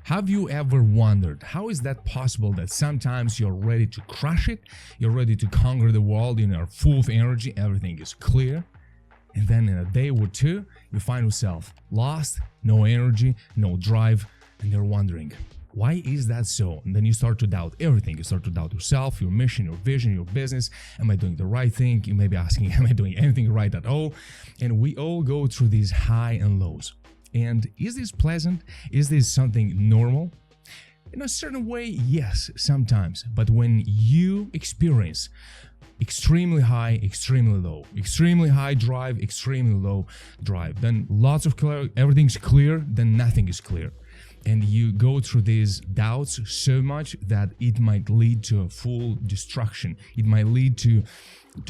Have you ever wondered how is that possible that sometimes you're ready to crush it, you're ready to conquer the world, you're full of energy, everything is clear, and then in a day or two you find yourself lost, no energy, no drive, and you're wondering, why is that so? And then you start to doubt everything. You start to doubt yourself, your mission, your vision, your business. Am I doing the right thing? You may be asking, am I doing anything right at all? And we all go through these high and lows. And is this pleasant? Is this something normal? In a certain way, yes, sometimes. But when you experience extremely high, extremely low, extremely high drive, extremely low drive, then lots of clear, everything's clear, then nothing is clear. And you go through these doubts so much that it might lead to a full destruction. It might lead to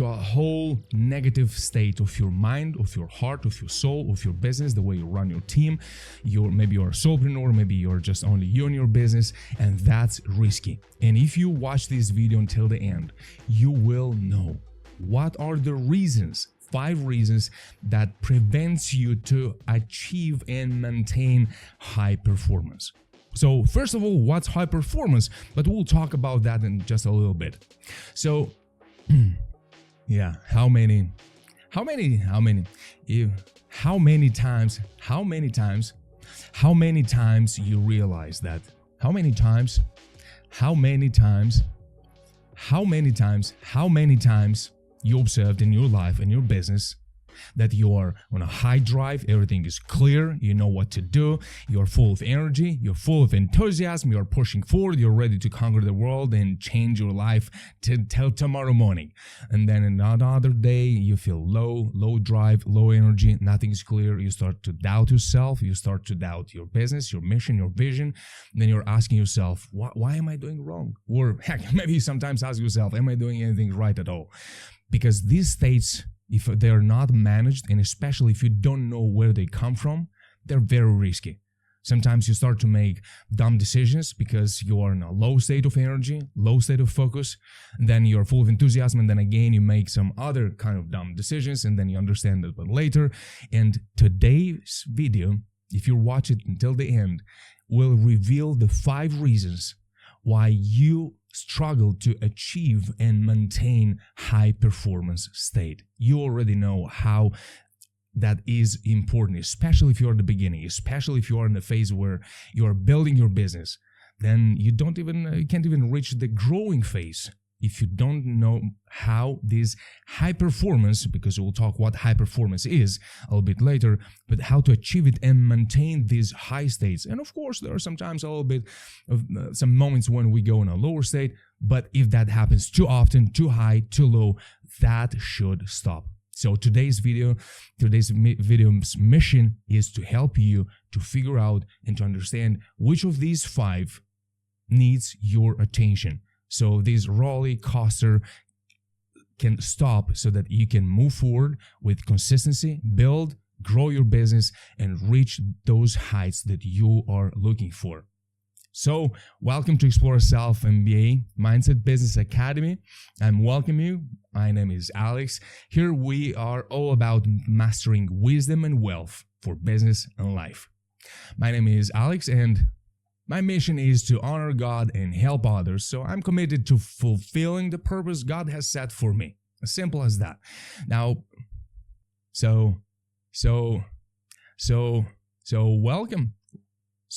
a whole negative state of your mind, of your heart, of your soul, of your business, the way you run your team. Maybe you're a solopreneur, maybe you're just only you and your business, and that's risky. And if you watch this video until the end, you will know what are the reasons, 5 reasons that prevents you to achieve and maintain high performance. So first of all, what's high performance? But we'll talk about that in just a little bit. So yeah, how many times you realize that? How many times you observed in your life and your business that you are on a high drive, everything is clear, you know what to do, you're full of energy, you're full of enthusiasm, you're pushing forward, you're ready to conquer the world and change your life till tomorrow morning. And then another day you feel low drive, low energy, nothing's clear, you start to doubt yourself, you start to doubt your business, your mission, your vision, and then you're asking yourself, why am I doing wrong? Or heck, maybe you sometimes ask yourself, am I doing anything right at all? Because these states, if they're not managed, and especially if you don't know where they come from, they're very risky. Sometimes you start to make dumb decisions because you are in a low state of energy, low state of focus, and then you're full of enthusiasm, and then again you make some other kind of dumb decisions, and then you understand that but later. And today's video, if you watch it until the end, will reveal the 5 reasons why you struggle to achieve and maintain high performance state. You already know how that is important, especially if you're at the beginning, especially if you are in the phase where you are building your business. Then you can't even reach the growing phase if you don't know how this high performance, because we'll talk what high performance is a little bit later, but how to achieve it and maintain these high states. And of course, there are sometimes a little bit of some moments when we go in a lower state, but if that happens too often, too high, too low, that should stop. So today's video's mission is to help you to figure out and to understand which of these 5 needs your attention. So this roller coaster can stop so that you can move forward with consistency, build, grow your business, and reach those heights that you are looking for. So welcome to ExploraSelfMBA Mindset Business Academy. I'm welcoming you. My name is Alex. Here we are all about mastering wisdom and wealth for business and life. My name is Alex, and my mission is to honor God and help others, so I'm committed to fulfilling the purpose God has set for me. As simple as that. Now, so welcome.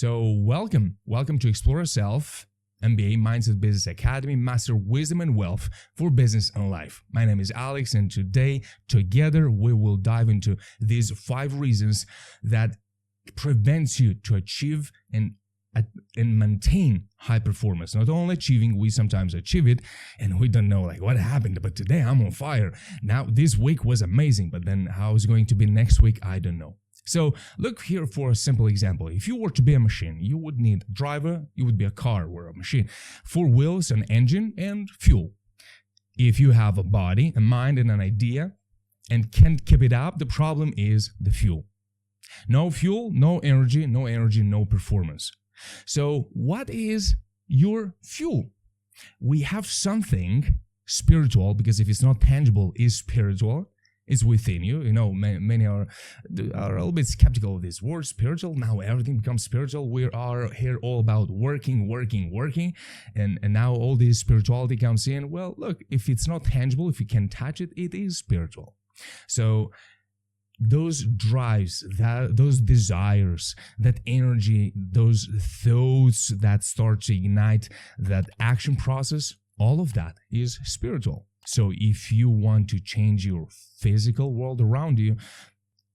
Welcome to ExploraSelfMBA Mindset Business Academy, Master Wisdom and Wealth for Business and Life. My name is Alex, and today, together, we will dive into these 5 reasons that prevents you to achieve and maintain high performance. Not only achieving, we sometimes achieve it and we don't know like what happened, but today I'm on fire. Now this week was amazing, but then how is it going to be next week? I don't know. So look here for a simple example. If you were to be a machine, you would need a driver, you would be a car or a machine, 4 wheels, an engine, and fuel. If you have a body, a mind, and an idea and can't keep it up, the problem is the fuel. No fuel, no energy, no performance. So what is your fuel? We have something spiritual, because if it's not tangible, it's spiritual, It's within you. Many are a little bit skeptical of this word spiritual. Now everything becomes spiritual. We are here all about working. And now all this spirituality comes in. Well, look, if it's not tangible, if you can touch it, it is spiritual. So those drives, those desires, that energy, those thoughts that start to ignite that action process, all of that is spiritual. So if you want to change your physical world around you,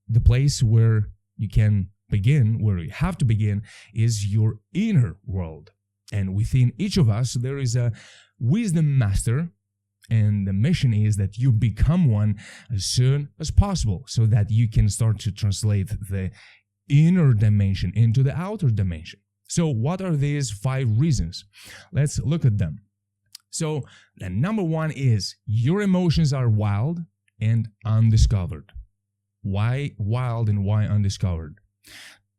the place where you can begin, where you have to begin, is your inner world. And within each of us, there is a wisdom master, and the mission is that you become one as soon as possible so that you can start to translate the inner dimension into the outer dimension. So what are these 5 reasons? Let's look at them. So the number 1 is your emotions are wild and undiscovered. Why wild and why undiscovered?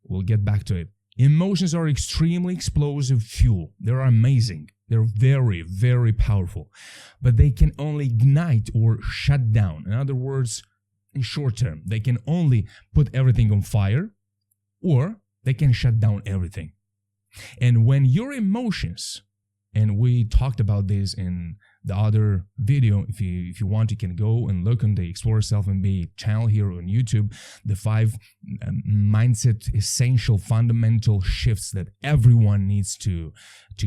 We'll get back to it. Emotions are extremely explosive fuel. They're amazing. They're very, very powerful. But they can only ignite or shut down. In other words, in short term, they can only put everything on fire, or they can shut down everything. And when your emotions, and we talked about this in the other video, if you want, you can go and look on the ExploraSelfMBA channel here on YouTube, the 5 mindset essential fundamental shifts that everyone needs to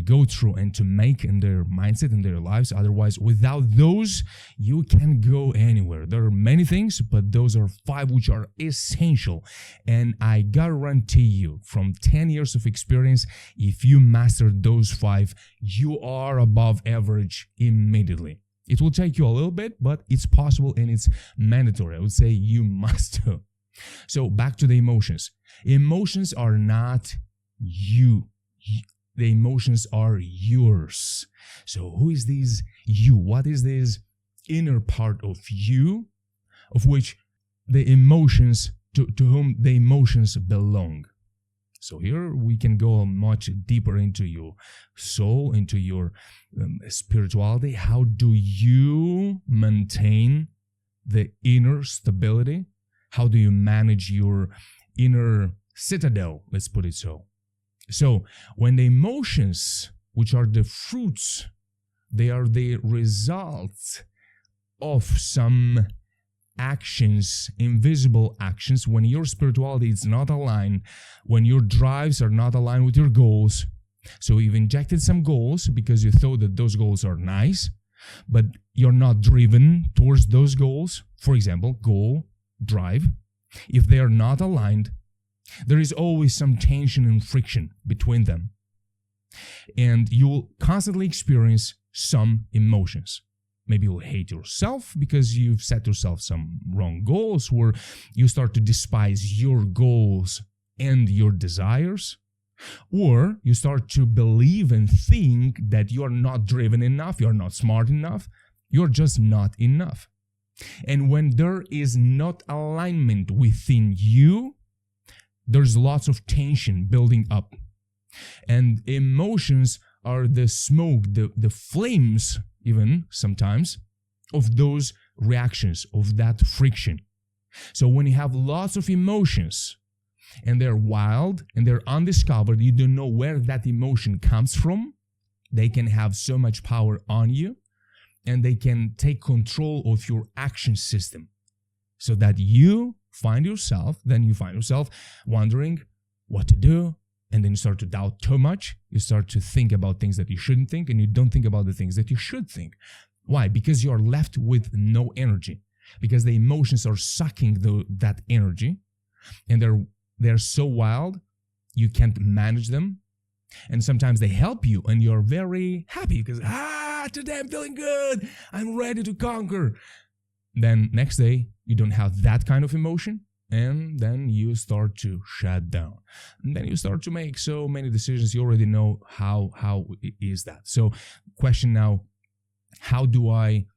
go through and to make in their mindset, in their lives. Otherwise, without those, you can't go anywhere. There are many things, but those are 5 which are essential. And I guarantee you, from 10 years of experience, if you master those 5, you are above average immediately. It will take you a little bit, but it's possible and it's mandatory. I would say you must do. So back to the emotions. Emotions are not you. The emotions are yours. So who is this you? What is this inner part of you, of which the emotions, to whom the emotions belong? So here we can go much deeper into your soul, into your spirituality. How do you maintain the inner stability? How do you manage your inner citadel? Let's put it so. So when the emotions, which are the fruits, they are the results of some actions, invisible actions, when your spirituality is not aligned, when your drives are not aligned with your goals. So you've injected some goals because you thought that those goals are nice, but you're not driven towards those goals. For example, goal, drive. If they are not aligned, there is always some tension and friction between them. And you will constantly experience some emotions. Maybe you'll hate yourself because you've set yourself some wrong goals, or you start to despise your goals and your desires, or you start to believe and think that you're not driven enough, you're not smart enough, you're just not enough. And when there is not alignment within you, there's lots of tension building up. And emotions are the smoke, the flames, even sometimes, of those reactions, of that friction. So when you have lots of emotions and they're wild and they're undiscovered, you don't know where that emotion comes from, they can have so much power on you, and they can take control of your action system, so that you find yourself wondering what to do. And then you start to doubt too much. You start to think about things that you shouldn't think, and you don't think about the things that you should think. Why? Because you are left with no energy. Because the emotions are sucking that energy, and they're so wild, you can't manage them. And sometimes they help you, and you're very happy because, today I'm feeling good. I'm ready to conquer. Then next day, you don't have that kind of emotion. And then you start to shut down. And then you start to make so many decisions. You already know how is that. So question now, how do I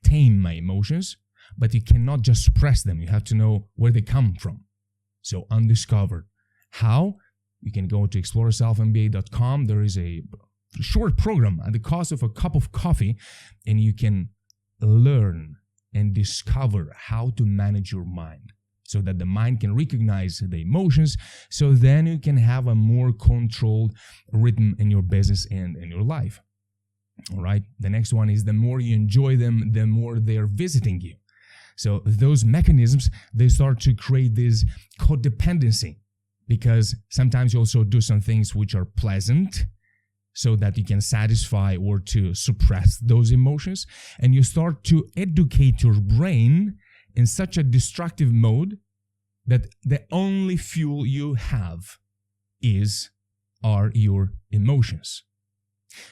tame my emotions? But you cannot just suppress them. You have to know where they come from. So undiscovered. How? You can go to ExploraSelfMBA.com. There is a short program at the cost of a cup of coffee, and you can learn and discover how to manage your mind so that the mind can recognize the emotions, so then you can have a more controlled rhythm in your business and in your life. All right. The next one is the more you enjoy them, the more they're visiting you. So those mechanisms, they start to create this codependency, because sometimes you also do some things which are pleasant so that you can satisfy or to suppress those emotions. And you start to educate your brain in such a destructive mode that the only fuel you have are your emotions.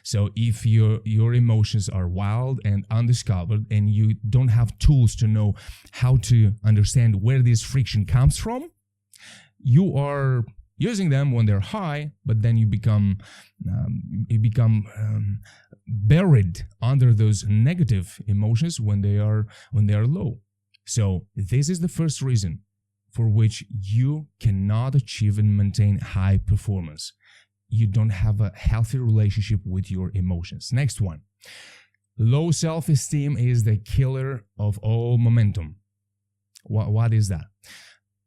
So if your emotions are wild and undiscovered, and you don't have tools to know how to understand where this friction comes from, you are using them when they're high, but then you become buried under those negative emotions when they are low. So this is the first reason for which you cannot achieve and maintain high performance. You don't have a healthy relationship with your emotions. Next one. Low self-esteem is the killer of all momentum. What is that?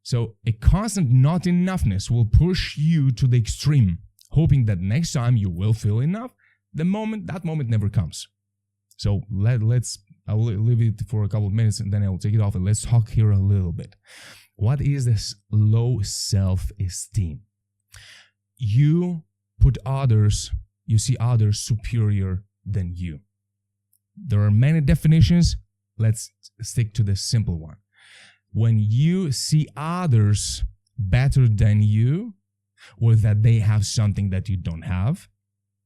So a constant not enoughness will push you to the extreme, hoping that next time you will feel enough. That moment never comes. So I'll leave it for a couple of minutes and then I'll take it off, and let's talk here a little bit. What is this low self-esteem? You see others superior than you. There are many definitions. Let's stick to the simple one. When you see others better than you, or that they have something that you don't have,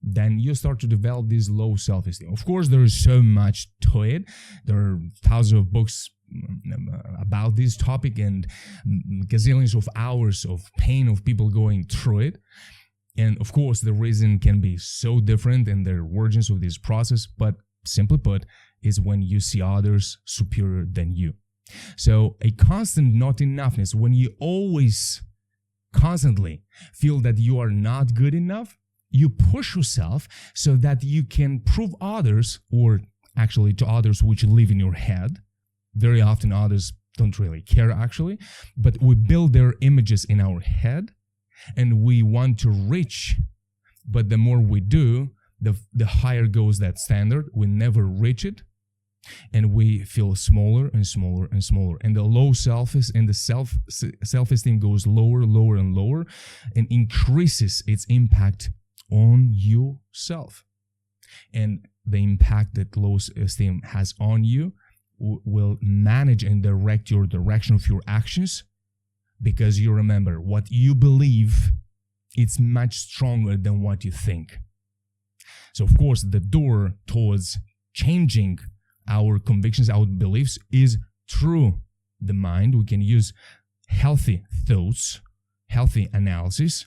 then you start to develop this low self-esteem. Of course, there is so much to it. There are thousands of books about this topic and gazillions of hours of pain of people going through it. And of course, the reason can be so different and there are versions of this process, but simply put, is when you see others superior than you. So a constant not enoughness, when you always constantly feel that you are not good enough, you push yourself so that you can prove others, or actually to others which live in your head. Very often others don't really care actually, but we build their images in our head and we want to reach, but the more we do, the higher goes that standard. We never reach it, and we feel smaller and smaller and smaller. And the low self-esteem goes lower, lower and lower, and increases its impact on yourself. And the impact that low esteem has on you will manage and direct your direction of your actions, because you remember what you believe, it's much stronger than what you think. So of course, the door towards changing our convictions, our beliefs, is through the mind. We can use healthy thoughts, healthy analysis,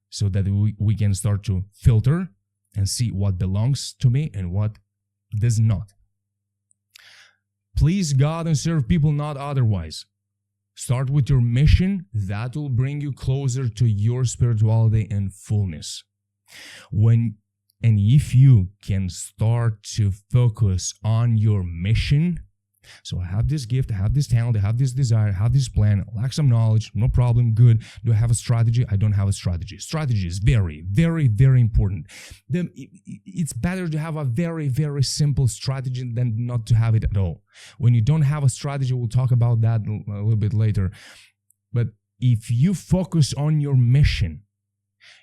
so that we can start to filter and see what belongs to me and what does not. Please God and serve people, not otherwise. Start with your mission. That will bring you closer to your spirituality and fullness. If you can start to focus on your mission, so I have this gift, I have this talent, I have this desire, I have this plan, I lack some knowledge, no problem, good. Do I have a strategy? I don't have a strategy. Strategy is very, very, very important. It's better to have a very, very simple strategy than not to have it at all. When you don't have a strategy, we'll talk about that a little bit later. But if you focus on your mission,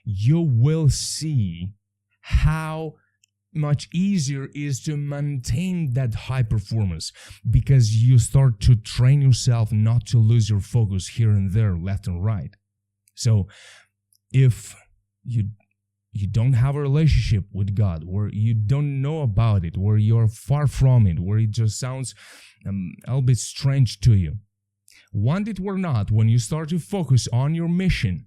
you will see how much easier it is to maintain that high performance, because you start to train yourself not to lose your focus here and there, left and right. So if you don't have a relationship with God, or you don't know about it, or you're far from it, where it just sounds a little bit strange to you, want it or not, when you start to focus on your mission,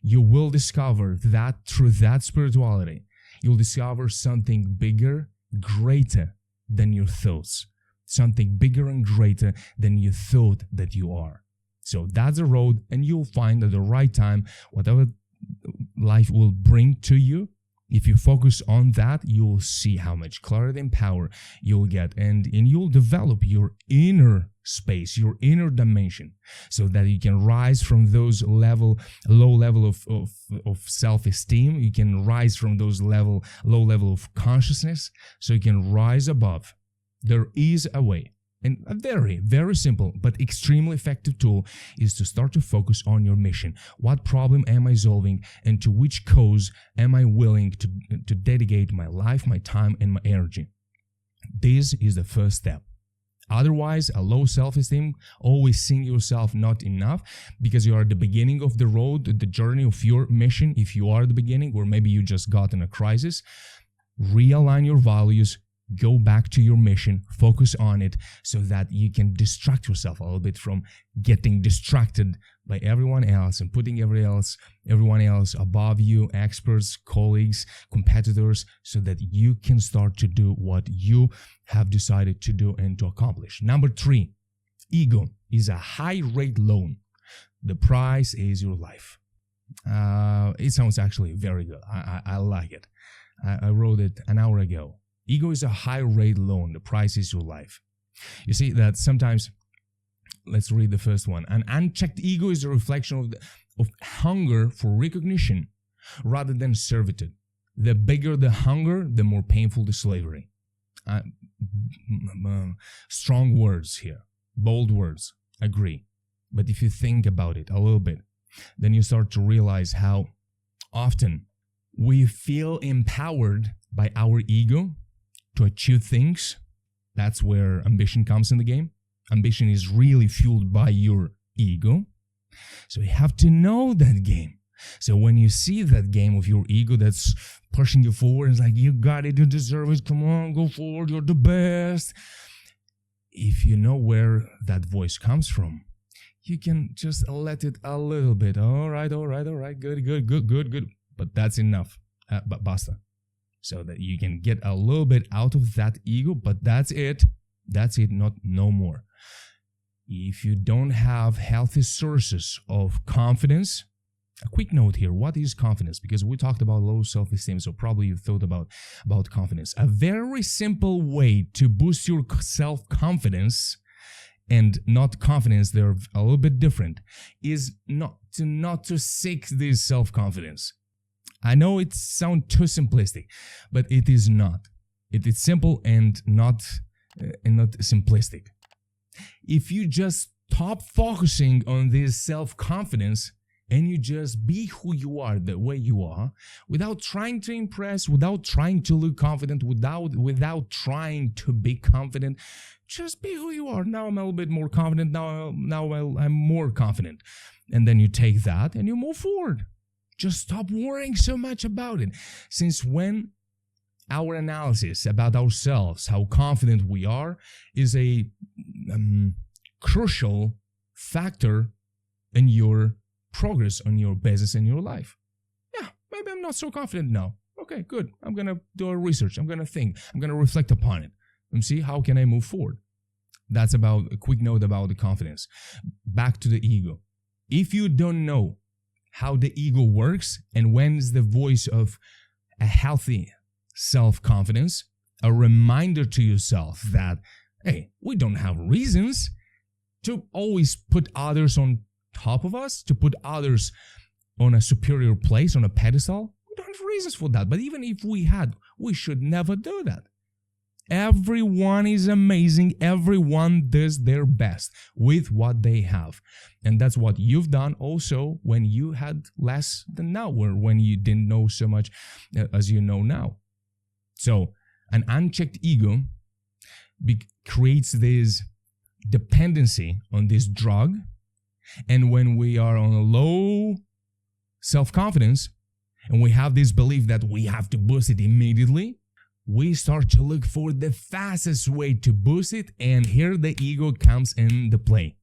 you will discover that through that spirituality, you'll discover something bigger, greater than your thoughts. Something bigger and greater than you thought that you are. So that's the road, and you'll find at the right time, whatever life will bring to you, If you focus on that, you'll see how much clarity and power you'll get, and you'll develop your inner space, your inner dimension, so that you can rise from those low level of self-esteem. You can rise from those low level of consciousness, so you can rise above. There is a way. And a very, very simple but extremely effective tool is to start to focus on your mission. What problem am I solving, and to which cause am I willing to dedicate my life, my time, and my energy? This is the first step. Otherwise, a low self-esteem, always seeing yourself not enough because you are at the beginning of the road, the journey of your mission. If you are at the beginning, or maybe you just got in a crisis, realign your values. Go back to your mission, focus on it, so that you can distract yourself a little bit from getting distracted by everyone else and putting everyone else above you, experts, colleagues, competitors, so that you can start to do what you have decided to do and to accomplish. Number 3, ego is a high-rate loan. The price is your life. It sounds actually very good. I like it. I wrote it an hour ago. Ego is a high-rate loan. The price is your life. You see that sometimes, let's read the first one. An unchecked ego is a reflection of hunger for recognition rather than servitude. The bigger the hunger, the more painful the slavery. Strong words here. Bold words. Agree. But if you think about it a little bit, then you start to realize how often we feel empowered by our ego to achieve things. That's where ambition comes in the game. Ambition is really fueled by your ego. So you have to know that game. So when you see that game of your ego that's pushing you forward, it's like, you got it, you deserve it, come on, go forward, you're the best. If you know where that voice comes from, you can just let it a little bit. All right, good. But that's enough. But basta. So that you can get a little bit out of that ego, but that's it, no more. If you don't have healthy sources of confidence, a quick note here, what is confidence? Because we talked about low self-esteem, so probably you thought about confidence. A very simple way to boost your self-confidence, and not confidence, they're a little bit different, is not to seek this self-confidence. I know it sounds too simplistic, but it is not. It is simple and not simplistic. If you just stop focusing on this self-confidence and you just be who you are, the way you are, without trying to impress, without trying to look confident, without trying to be confident, just be who you are. Now I'm a little bit more confident. Now I'm more confident. And then you take that and you move forward. Just stop worrying so much about it. Since when our analysis about ourselves, how confident we are, is a crucial factor in your progress on your business and your life. Yeah, maybe I'm not so confident now. Okay, good. I'm going to do a research. I'm going to think. I'm going to reflect upon it and see how can I move forward. That's about a quick note about the confidence. Back to the ego. If you don't know how the ego works and when is the voice of a healthy self-confidence, a reminder to yourself that, hey, we don't have reasons to always put others on top of us, to put others on a superior place, on a pedestal. We don't have reasons for that. But even if we had, we should never do that. Everyone is amazing. Everyone does their best with what they have. And that's what you've done also when you had less than now, or when you didn't know so much as you know now. So an unchecked ego creates this dependency on this drug. And when we are on a low self-confidence and we have this belief that we have to boost it immediately, we start to look for the fastest way to boost it, and here the ego comes in the play,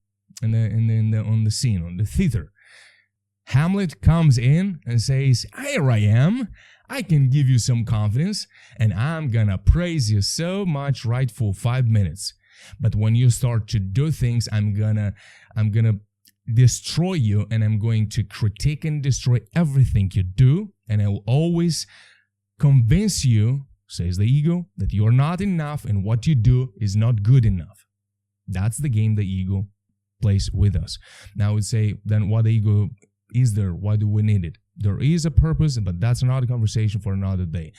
on the scene, on the theater. Hamlet comes in and says, "Here I am. I can give you some confidence, and I'm gonna praise you so much right for 5 minutes. But when you start to do things, I'm gonna destroy you, and I'm going to critique and destroy everything you do, and I will always convince you, says the ego, that you're not enough and what you do is not good enough. That's the game the ego plays with us. Now I would say, then what the ego is there? Why do we need it? There is a purpose, but that's another conversation for another day.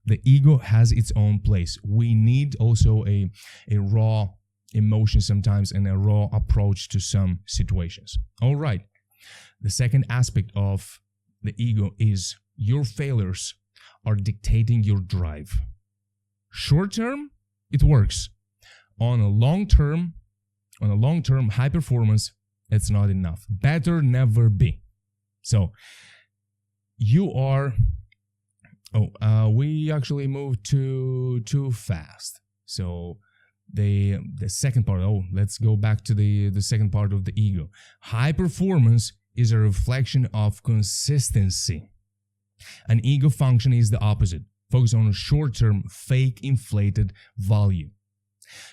The ego has its own place. We need also a raw emotion sometimes and a raw approach to some situations. All right. The second aspect of the ego is your failures are dictating your drive. Short term, it works. On a long term, high performance, it's not enough. Better never be. So you are, we actually moved too fast. So the second part, let's go back to the second part of the ego. High performance is a reflection of consistency. An ego function is the opposite. Focus on a short-term, fake, inflated value.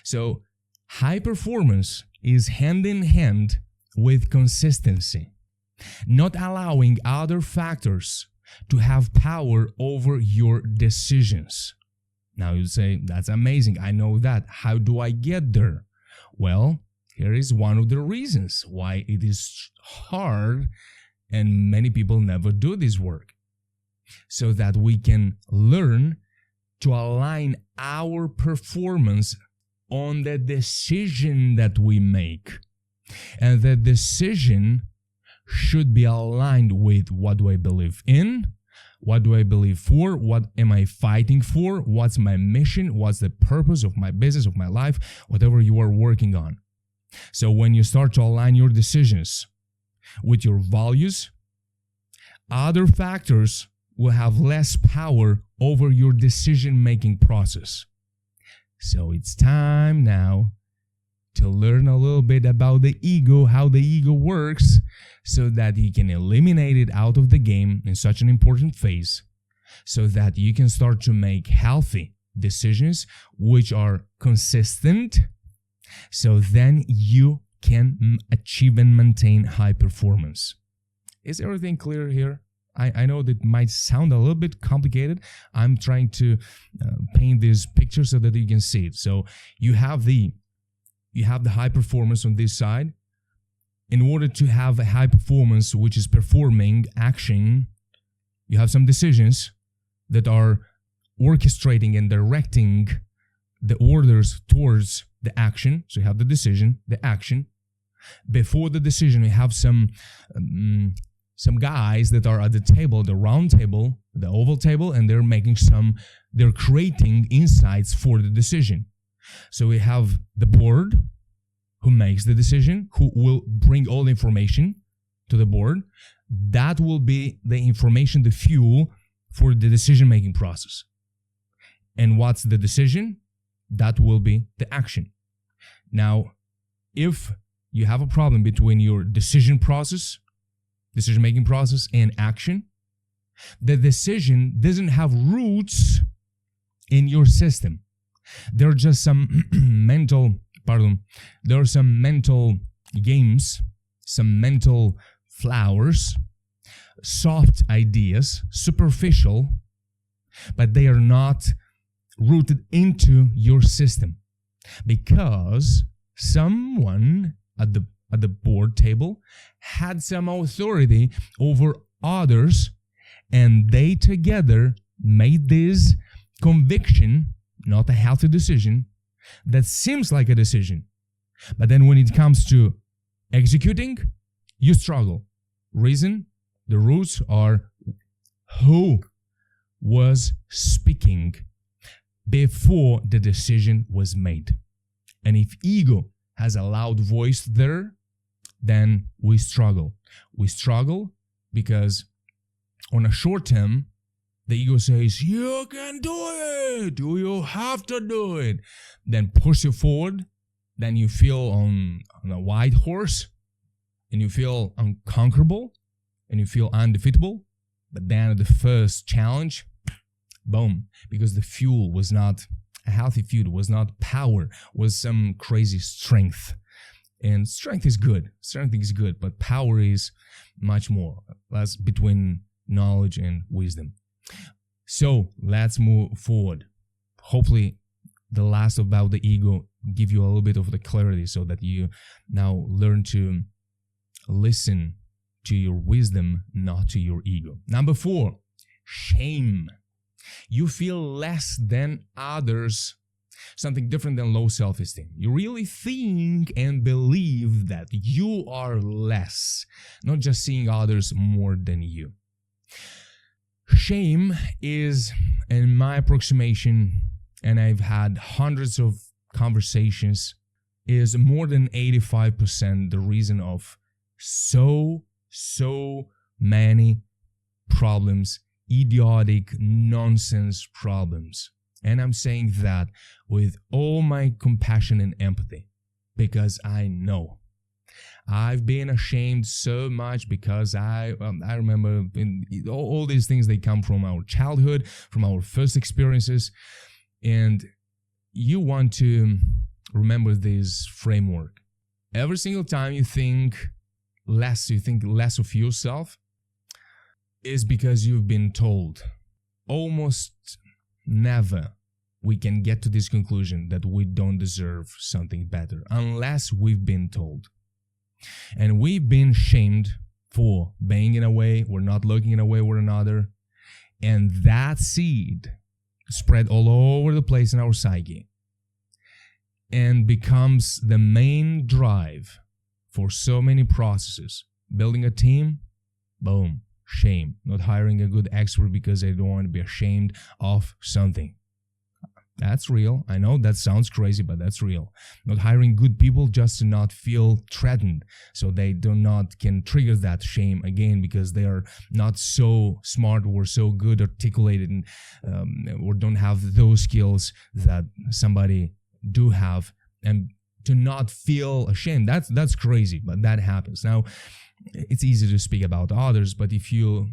So high performance is hand in hand with consistency, not allowing other factors to have power over your decisions. Now you say, that's amazing. I know that. How do I get there? Well, here is one of the reasons why it is hard and many people never do this work. So that we can learn to align our performance on the decision that we make. And the decision should be aligned with what do I believe in, what do I believe for, what am I fighting for, what's my mission, what's the purpose of my business, of my life, whatever you are working on. So when you start to align your decisions with your values, other factors will have less power over your decision-making process. So it's time now to learn a little bit about the ego, how the ego works, so that you can eliminate it out of the game in such an important phase, so that you can start to make healthy decisions which are consistent, so then you can achieve and maintain high performance. Is everything clear here? I know that might sound a little bit complicated. I'm trying to paint this picture so that you can see it. So you have the high performance on this side. In order to have a high performance which is performing action, you have some decisions that are orchestrating and directing the orders towards the action. So you have the decision, the action. Before the decision, you have some guys that are at the table, the round table, the oval table, and they're creating insights for the decision. So we have the board who makes the decision, who will bring all the information to the board. That will be the information, the fuel for the decision-making process. And what's the decision? That will be the action. Now, if you have a problem between your decision-making process and action, the decision doesn't have roots in your system. There are just some there are some mental games, some mental flowers, soft ideas, superficial, but they are not rooted into your system, because someone at the board table had some authority over others, and they together made this conviction, not a healthy decision, that seems like a decision. But then when it comes to executing, you struggle. Reason? The roots are who was speaking before the decision was made. And if ego has a loud voice there, then we struggle. We struggle because on a short term, the ego says, you can do it, you have to do it. Then push you forward. Then you feel on a white horse, and you feel unconquerable, and you feel undefeatable. But then at the first challenge, boom, because the fuel was not a healthy fuel, was not power, was some crazy strength. And strength is good, but power is much more. That's between knowledge and wisdom. So let's move forward. Hopefully the last about the ego give you a little bit of the clarity so that you now learn to listen to your wisdom, not to your ego. Number 4, shame. You feel less than others, something different than low self-esteem. You really think and believe that you are less, not just seeing others more than you. Shame is, in my approximation, and I've had hundreds of conversations, is more than 85% the reason of so many problems, idiotic nonsense problems. And I'm saying that with all my compassion and empathy, because I know I've been ashamed so much, because I remember all these things, they come from our childhood, from our first experiences. And you want to remember this framework. Every single time you think less of yourself, is because you've been told. Almost never we can get to this conclusion that we don't deserve something better unless we've been told. And we've been shamed for being in a way, we're not looking in a way with another. And that seed spread all over the place in our psyche and becomes the main drive for so many processes. Building a team, boom, shame. Not hiring a good expert because they don't want to be ashamed of something. That's real. I know that sounds crazy, but that's real. Not hiring good people just to not feel threatened, so they can trigger that shame again because they are not so smart or so good articulated and or don't have those skills that somebody do have, and to not feel ashamed. That's crazy, but that happens. Now, it's easy to speak about others, but if you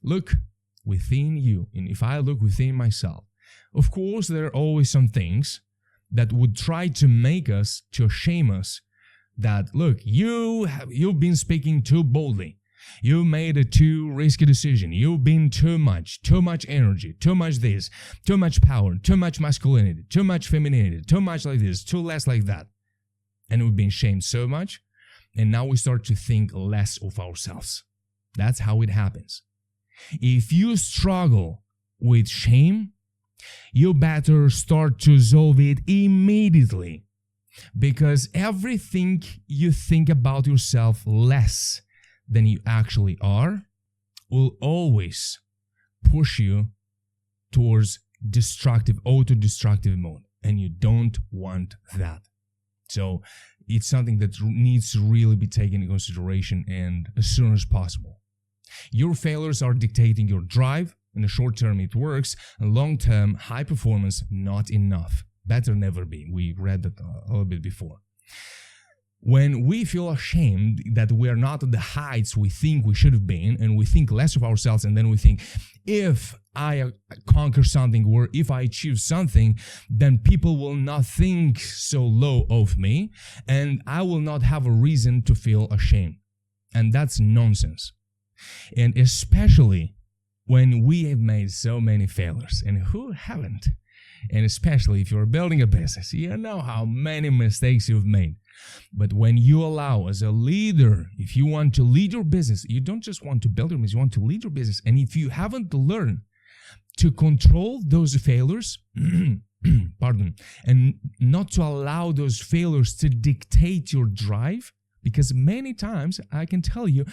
look within you, and if I look within myself, of course, there are always some things that would try to make us, to shame us, that, look, you've been speaking too boldly. You made a too risky decision. You've been too much energy, too much this, too much power, too much masculinity, too much femininity, too much like this, too less like that. And we've been shamed so much, and now we start to think less of ourselves. That's how it happens. If you struggle with shame, you better start to solve it immediately, because everything you think about yourself less than you actually are will always push you towards auto-destructive mode, and you don't want that. So it's something that needs to really be taken into consideration, and as soon as possible. Your failures are dictating your drive. In the short term, it works. In long term, high performance, not enough. Better never be. We read that a little bit before. When we feel ashamed that we are not at the heights we think we should have been, and we think less of ourselves, and then we think, if I conquer something or if I achieve something, then people will not think so low of me, and I will not have a reason to feel ashamed. And that's nonsense. And especially when we have made so many failures, and who haven't? And especially if you're building a business, you know how many mistakes you've made. But when you allow, as a leader, if you want to lead your business, you don't just want to build your business, you want to lead your business. And if you haven't learned to control those failures, and not to allow those failures to dictate your drive, because many times, I can tell you,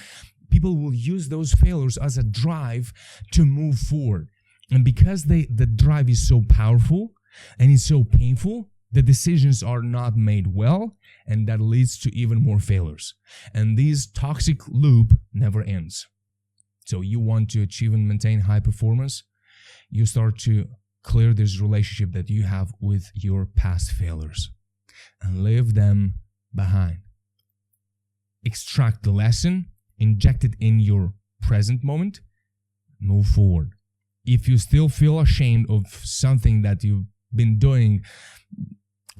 people will use those failures as a drive to move forward. And because the drive is so powerful and it's so painful, the decisions are not made well, and that leads to even more failures. And this toxic loop never ends. So you want to achieve and maintain high performance, you start to clear this relationship that you have with your past failures and leave them behind. Extract the lesson, inject it in your present moment, move forward. If you still feel ashamed of something that you've been doing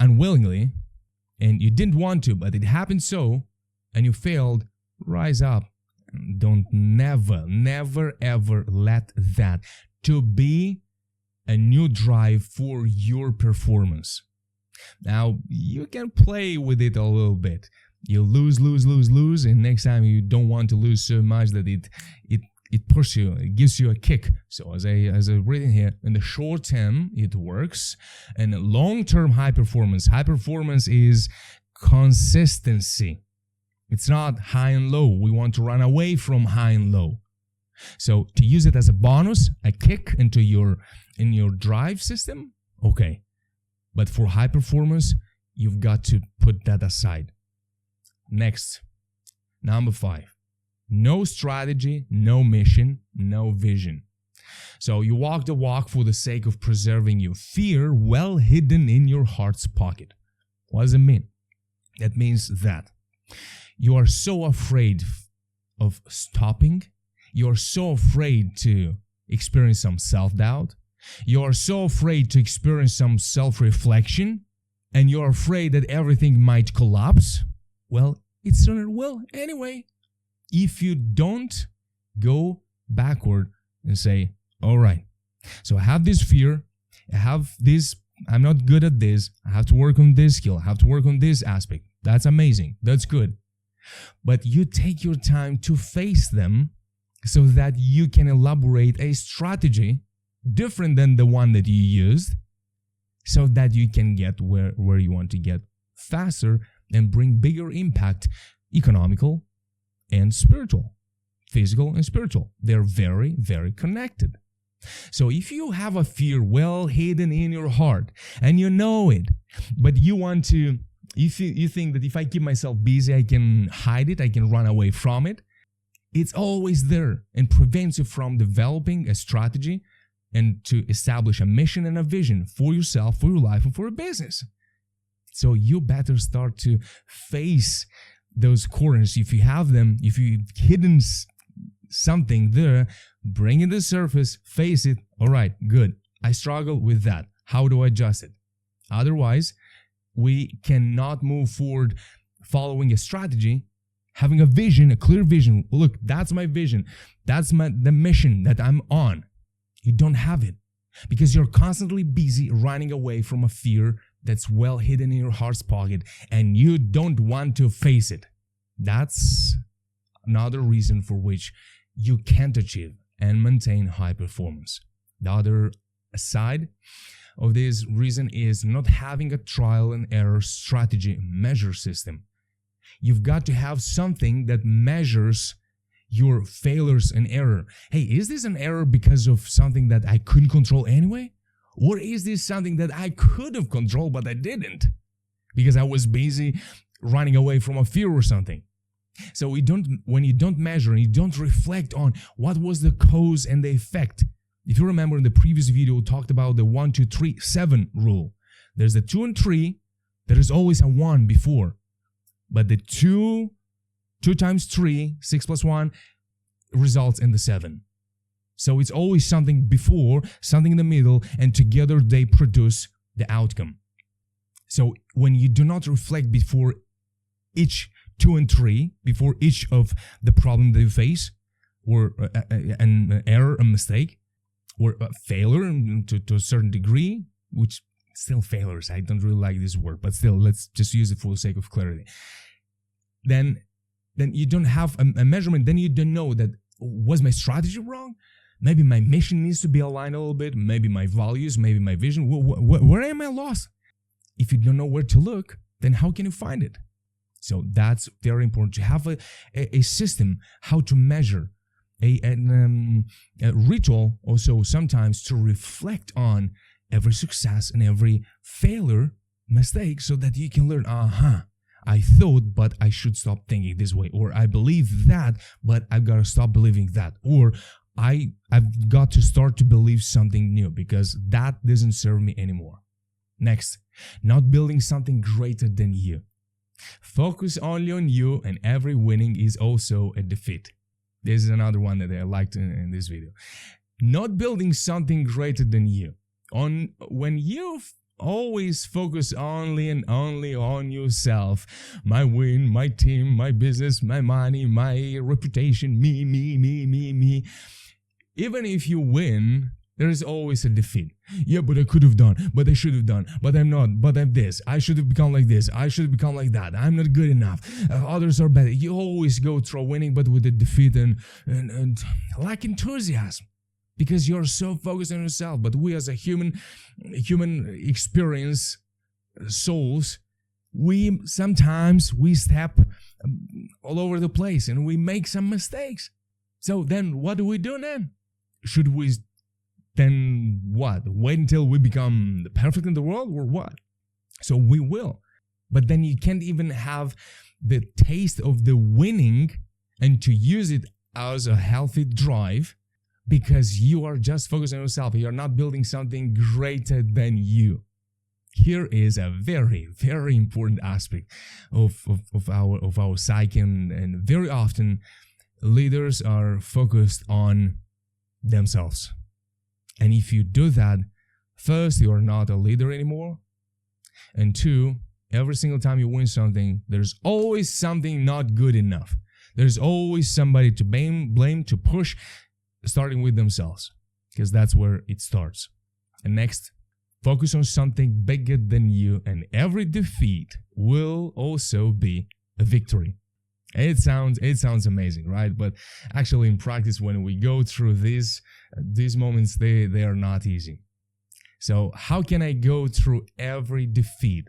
unwillingly, and you didn't want to, but it happened so, and you failed, rise up. Don't never, ever let that to be a new drive for your performance. Now, you can play with it a little bit. You lose, and next time you don't want to lose so much that it pushes you, it gives you a kick. So as I written here, in the short term, it works. And long-term high performance is consistency. It's not high and low. We want to run away from high and low. So to use it as a bonus, a kick in your drive system, okay. But for high performance, you've got to put that aside. Next, number 5. No strategy, no mission, no vision. So you walk the walk for the sake of preserving your fear well hidden in your heart's pocket. What does it mean? That means that you are so afraid of stopping. You are so afraid to experience some self-doubt. You are so afraid to experience some self-reflection. And you're afraid that everything might collapse. Well, it certainly will anyway. If you don't go backward and say, all right, so I have this fear, I'm not good at this, I have to work on this skill, I have to work on this aspect. That's amazing, that's good. But you take your time to face them so that you can elaborate a strategy different than the one that you used, so that you can get where you want to get faster and bring bigger impact, economical and spiritual, physical and spiritual. They're very, very connected. So if you have a fear well hidden in your heart and you know it, but you think that if I keep myself busy, I can hide it, I can run away from it, it's always there and prevents you from developing a strategy and to establish a mission and a vision for yourself, for your life, and for your business. So you better start to face those corners. If you have them, if you've hidden something there, bring it to the surface, face it. All right, good. I struggle with that. How do I adjust it? Otherwise, we cannot move forward following a strategy, having a vision, a clear vision. Look, that's my vision. That's the mission that I'm on. You don't have it because you're constantly busy running away from a fear that's well hidden in your heart's pocket and you don't want to face it. That's another reason for which you can't achieve and maintain high performance. The other side of this reason is not having a trial and error strategy measure system. You've got to have something that measures your failures and error. Hey, is this an error because of something that I couldn't control anyway? Or is this something that I could have controlled but I didn't because I was busy running away from a fear or something? So when you don't measure and you don't reflect on what was the cause and the effect. If you remember in the previous video, we talked about the 1, 2, 3, 7 rule. There's the 2 and 3. There is always a 1 before. But the 2 times 3, 6 plus 1, results in the 7. So it's always something before, something in the middle, and together they produce the outcome. So when you do not reflect before each 2 and 3, before each of the problem that you face, or an error, a mistake, or a failure to a certain degree, which still failures, I don't really like this word, but still, let's just use it for the sake of clarity. Then you don't have a measurement, then you don't know that, was my strategy wrong? Maybe my mission needs to be aligned a little bit, maybe my values, maybe my vision. Where am I lost? If you don't know where to look, then how can you find it? So that's very important to have a system, how to measure, a ritual also sometimes to reflect on every success and every failure, mistake, so that you can learn, I thought, but I should stop thinking this way, or I believe that, but I've got to stop believing that, or I've got to start to believe something new because that doesn't serve me anymore. Next, not building something greater than you. Focus only on you, and every winning is also a defeat. This is another one that I liked in this video. Not building something greater than you. When you always focus only and only on yourself, my win, my team, my business, my money, my reputation, me. Even if you win, There is always a defeat. Yeah, but I could have done, but I should have done, but I'm not, but I'm this. I should have become like this. I should have become like that. I'm not good enough. Others are better. You always go through winning, but with a defeat and lack enthusiasm because you're so focused on yourself. But we as a human experience souls, we sometimes step all over the place and we make some mistakes. So then what do we do then? Should we then what? Wait until we become perfect in the world or what? So we will. But then you can't even have the taste of the winning and to use it as a healthy drive because you are just focused on yourself. You're not building something greater than you. Here is a very, very important aspect of our psyche, and very often leaders are focused on themselves. And if you do that, first, you are not a leader anymore. And two, every single time you win something, there's always something not good enough. There's always somebody to blame, to push, starting with themselves, because that's where it starts. And next, focus on something bigger than you, and every defeat will also be a victory. It sounds amazing, right? But actually in practice, when we go through these moments, they are not easy. So how can I go through every defeat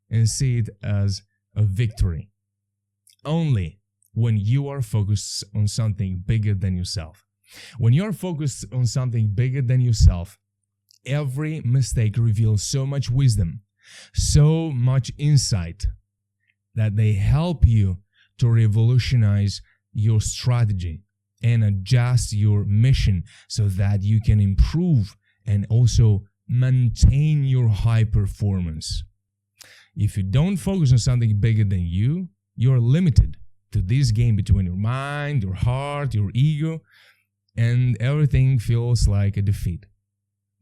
and see it as a victory? Only when you are focused on something bigger than yourself. When you're focused on something bigger than yourself, every mistake reveals so much wisdom, so much insight that they help you to revolutionize your strategy and adjust your mission so that you can improve and also maintain your high performance. If you don't focus on something bigger than you, you're limited to this game between your mind, your heart, your ego, and everything feels like a defeat.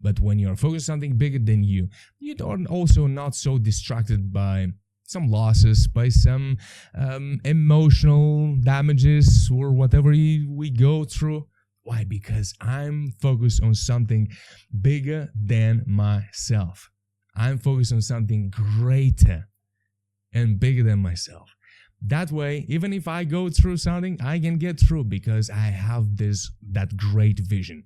But when you're focused on something bigger than you, you are also not so distracted by some losses, by some emotional damages or whatever we go through. Why? Because I'm focused on something bigger than myself. I'm focused on something greater and bigger than myself. That way, even if I go through something, I can get through because I have that great vision.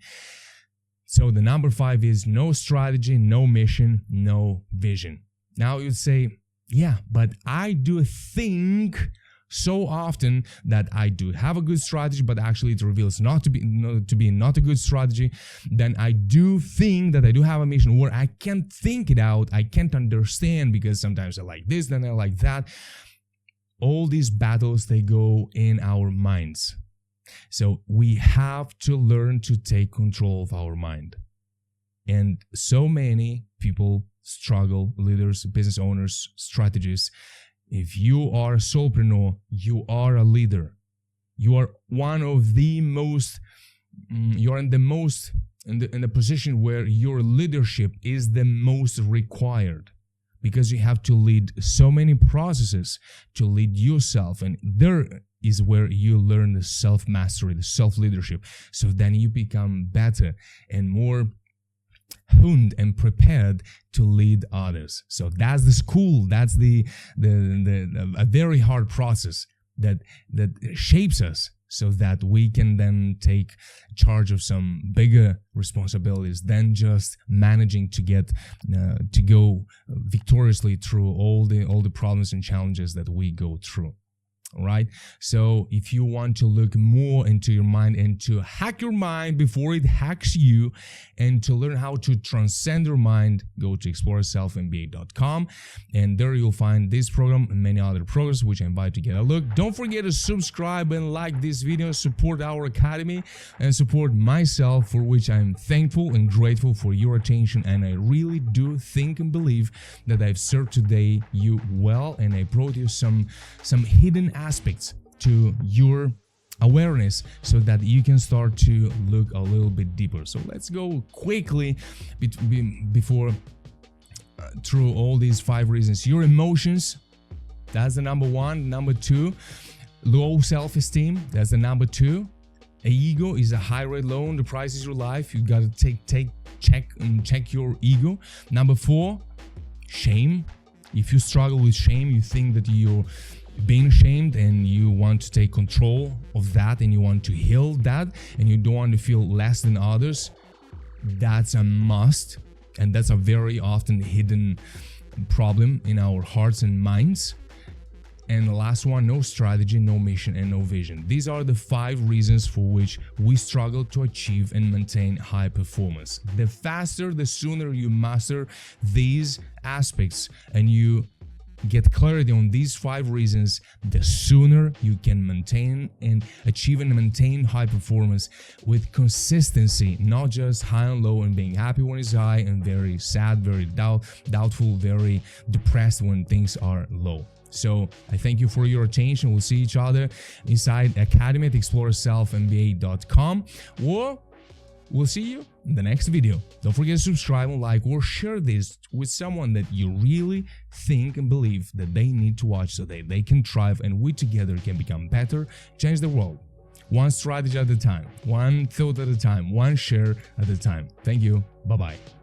So the number 5 is no strategy, no mission, no vision. Now you'd say, yeah, but I do think so often that I do have a good strategy, but actually it reveals not to be not a good strategy. Then I do think that I do have a mission where I can't think it out. I can't understand because sometimes I like this, then I like that. All these battles, they go in our minds. So we have to learn to take control of our mind. And so many people struggle, leaders, business owners, strategists. If you are a solopreneur, you are a leader. You are one of the most, you're in the position where your leadership is the most required, because you have to lead so many processes to lead yourself. And there is where you learn the self-mastery, the self-leadership. So then you become better and more honed and prepared to lead others. So that's the school. That's a very hard process that shapes us so that we can then take charge of some bigger responsibilities than just managing to go victoriously through all the problems and challenges that we go through. All right. So if you want to look more into your mind and to hack your mind before it hacks you, and to learn how to transcend your mind, go to ExploraSelfMBA.com, and there you'll find this program and many other programs which I invite you to get a look. Don't forget to subscribe and like this video, support our academy and support myself, for which I'm thankful and grateful for your attention. And I really do think and believe that I've served today you well, and I brought you some hidden aspects to your awareness so that you can start to look a little bit deeper. So let's go quickly before through all these 5 reasons. Your emotions, that's the number 1. Number 2, low self-esteem, that's the number 2. Ego is a high rate loan. The price is your life. You got to check your ego. Number 4, shame. If you struggle with shame, you think that you're being shamed and you want to take control of that and you want to heal that and you don't want to feel less than others, that's a must. And that's a very often hidden problem in our hearts and minds. And the last one, no strategy, no mission, and no vision. These are the 5 reasons for which we struggle to achieve and maintain high performance. The faster, the sooner you master these aspects and you get clarity on these 5 reasons, the sooner you can maintain and achieve and maintain high performance with consistency, not just high and low and being happy when it's high and very sad, very doubtful, very depressed when things are low. So I thank you for your attention. We'll see each other inside Academy at ExploraSelfMBA.com, or we'll see you in the next video. Don't forget to subscribe and like or share this with someone that you really think and believe that they need to watch so that they can thrive and we together can become better, change the world. One strategy at a time, one thought at a time, one share at a time. Thank you. Bye-bye.